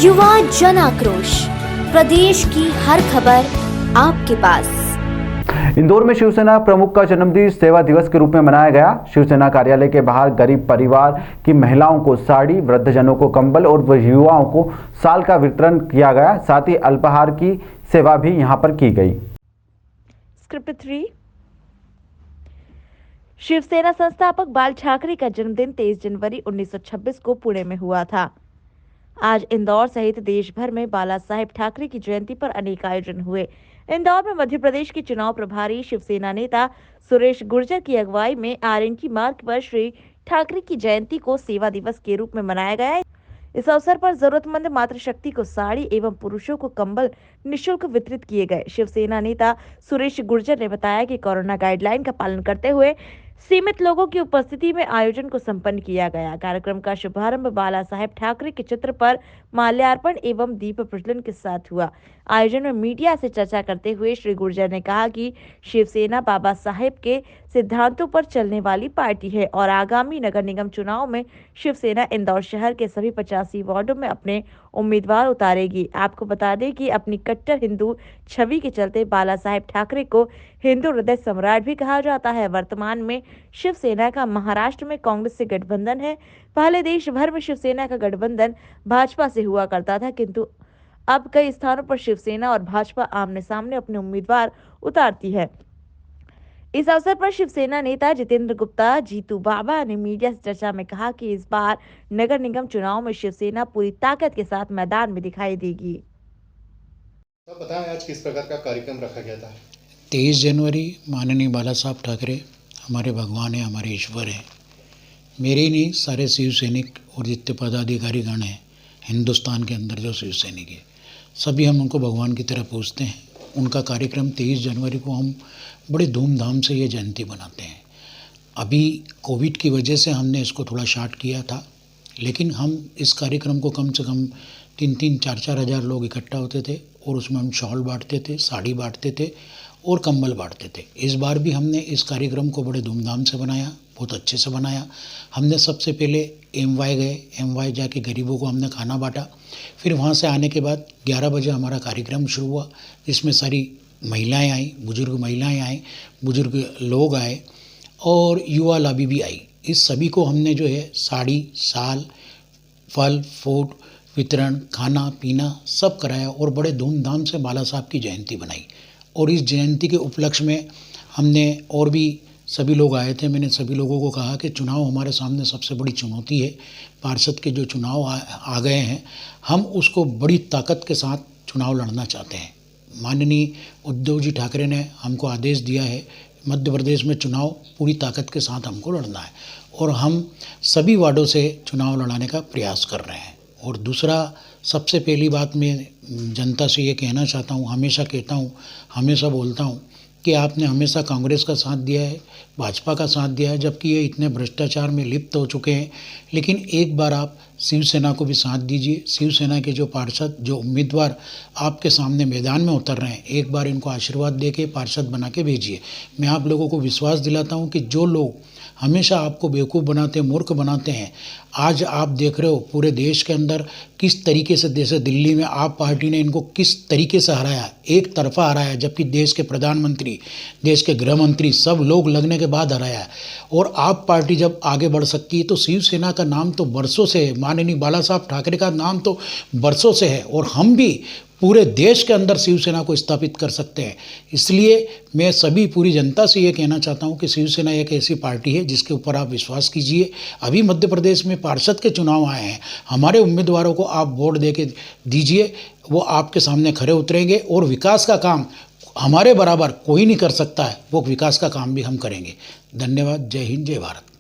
युवा जन आक्रोश, प्रदेश की हर खबर आपके पास। इंदौर में शिवसेना प्रमुख का जन्मदिन सेवा दिवस के रूप में मनाया गया। शिवसेना कार्यालय के बाहर गरीब परिवार की महिलाओं को साड़ी, वृद्धजनों को कंबल और युवाओं को साल का वितरण किया गया। साथ ही अल्पाहार की सेवा भी यहां पर की गई। स्क्रिप्ट 3। शिवसेना संस्थापक बाल ठाकरे का जन्मदिन 23 जनवरी 1926 को पुणे में हुआ था। आज इंदौर सहित देश भर में बाला साहेब ठाकरे की जयंती पर अनेक आयोजन हुए। इंदौर में मध्य प्रदेश के चुनाव प्रभारी शिवसेना नेता सुरेश गुर्जर की अगुवाई में आरएनटी मार्ग पर श्री ठाकरे की जयंती को सेवा दिवस के रूप में मनाया गया। इस अवसर पर जरूरतमंद मातृशक्ति को साड़ी एवं पुरुषों को कंबल निःशुल्क वितरित किए गए। शिवसेना नेता सुरेश गुर्जर ने बताया कि कोरोना गाइडलाइन का पालन करते हुए सीमित लोगों की उपस्थिति में आयोजन को संपन्न किया गया। कार्यक्रम का शुभारंभ बाला साहेब ठाकरे के चित्र पर माल्यार्पण एवं दीप प्रज्वलन के साथ हुआ। आयोजन में मीडिया से चर्चा करते हुए श्री गुर्जर ने कहा कि शिवसेना बाबा साहेब के सिद्धांतों पर चलने वाली पार्टी है और आगामी नगर निगम चुनाव में शिवसेना इंदौर शहर के सभी 85 वार्डों में अपने उम्मीदवार उतारेगी। आपको बता दें कि अपनी कट्टर हिंदू छवि के चलते बाला साहेब ठाकरे को हिंदू हृदय सम्राट भी कहा जाता है। वर्तमान में शिवसेना का महाराष्ट्र में कांग्रेस से गठबंधन है। पहले देश भर में शिवसेना का गठबंधन भाजपा से हुआ करता था, किंतु अब कई स्थानों पर शिवसेना और भाजपा आमने सामने अपने उम्मीदवार उतारती है। इस अवसर पर शिवसेना नेता जितेंद्र गुप्ता जीतू बाबा ने मीडिया से चर्चा में कहा कि इस बार नगर निगम चुनाव में शिवसेना पूरी ताकत के साथ मैदान में दिखाई देगी। तो बताएं आज किस प्रकार का कार्यक्रम रखा गया था। 23 जनवरी माननीय बाला साहब ठाकरे हमारे भगवान हैं, हमारे ईश्वर हैं। मेरे ही नहीं, सारे शिव सैनिक और जितने पदाधिकारी गण हैं हिंदुस्तान के अंदर जो शिव सैनिक है, सभी हम उनको भगवान की तरह पूजते हैं। उनका कार्यक्रम 23 जनवरी को हम बड़े धूमधाम से ये जयंती बनाते हैं। अभी कोविड की वजह से हमने इसको थोड़ा शार्ट किया था, लेकिन हम इस कार्यक्रम को कम से कम 3-3, 4-4 हज़ार लोग इकट्ठा होते थे और उसमें हम शॉल बांटते थे, साड़ी बांटते थे और कंबल बांटते थे। इस बार भी हमने इस कार्यक्रम को बड़े धूमधाम से बनाया, बहुत अच्छे से बनाया। हमने सबसे पहले एमवाई गए, एमवाई जाके गरीबों को हमने खाना बांटा। फिर वहाँ से आने के बाद 11 बजे हमारा कार्यक्रम शुरू हुआ, जिसमें सारी महिलाएं आई, बुजुर्ग महिलाएं आई, बुजुर्ग लोग आए और युवा लाभी भी आई। इस सभी को हमने जो है साड़ी, शाल, फल फ्रूट वितरण, खाना पीना सब कराया और बड़े धूमधाम से बाला साहब की जयंती बनाई। और इस जयंती के उपलक्ष्य में हमने और भी सभी लोग आए थे। मैंने सभी लोगों को कहा कि चुनाव हमारे सामने सबसे बड़ी चुनौती है। पार्षद के जो चुनाव आ गए हैं, हम उसको बड़ी ताकत के साथ चुनाव लड़ना चाहते हैं। माननीय उद्धव जी ठाकरे ने हमको आदेश दिया है, मध्य प्रदेश में चुनाव पूरी ताकत के साथ हमको लड़ना है और हम सभी वार्डों से चुनाव लड़ाने का प्रयास कर रहे हैं। और दूसरा, सबसे पहली बात मैं जनता से ये कहना चाहता हूँ, हमेशा कहता हूँ, हमेशा बोलता हूँ कि आपने हमेशा कांग्रेस का साथ दिया है, भाजपा का साथ दिया है, जबकि ये इतने भ्रष्टाचार में लिप्त हो चुके हैं। लेकिन एक बार आप शिवसेना को भी साथ दीजिए। शिवसेना के जो पार्षद, जो उम्मीदवार आपके सामने मैदान में उतर रहे हैं, एक बार इनको आशीर्वाद दे के पार्षद बना के भेजिए। मैं आप लोगों को विश्वास दिलाता हूँ कि जो लोग हमेशा आपको बेवकूफ़ बनाते, मूर्ख बनाते हैं, आज आप देख रहे हो पूरे देश के अंदर किस तरीके से, जैसे दिल्ली में आप पार्टी ने इनको किस तरीके से हराया, एक तरफा हराया, जबकि देश के प्रधानमंत्री, देश के गृह मंत्री सब लोग लगने के बाद हराया है। और आप पार्टी जब आगे बढ़ सकती है तो शिवसेना का नाम तो बरसों से है, माननीय बाला साहब ठाकरे का नाम तो बरसों से है और हम भी पूरे देश के अंदर शिवसेना को स्थापित कर सकते हैं। इसलिए मैं सभी पूरी जनता से ये कहना चाहता हूँ कि शिवसेना एक ऐसी पार्टी है जिसके ऊपर आप विश्वास कीजिए। अभी मध्य प्रदेश में पार्षद के चुनाव आए हैं, हमारे उम्मीदवारों को आप वोट दे के दीजिए, वो आपके सामने खरे उतरेंगे और विकास का काम हमारे बराबर कोई नहीं कर सकता है, वो विकास का काम भी हम करेंगे। धन्यवाद। जय हिंद, जय भारत।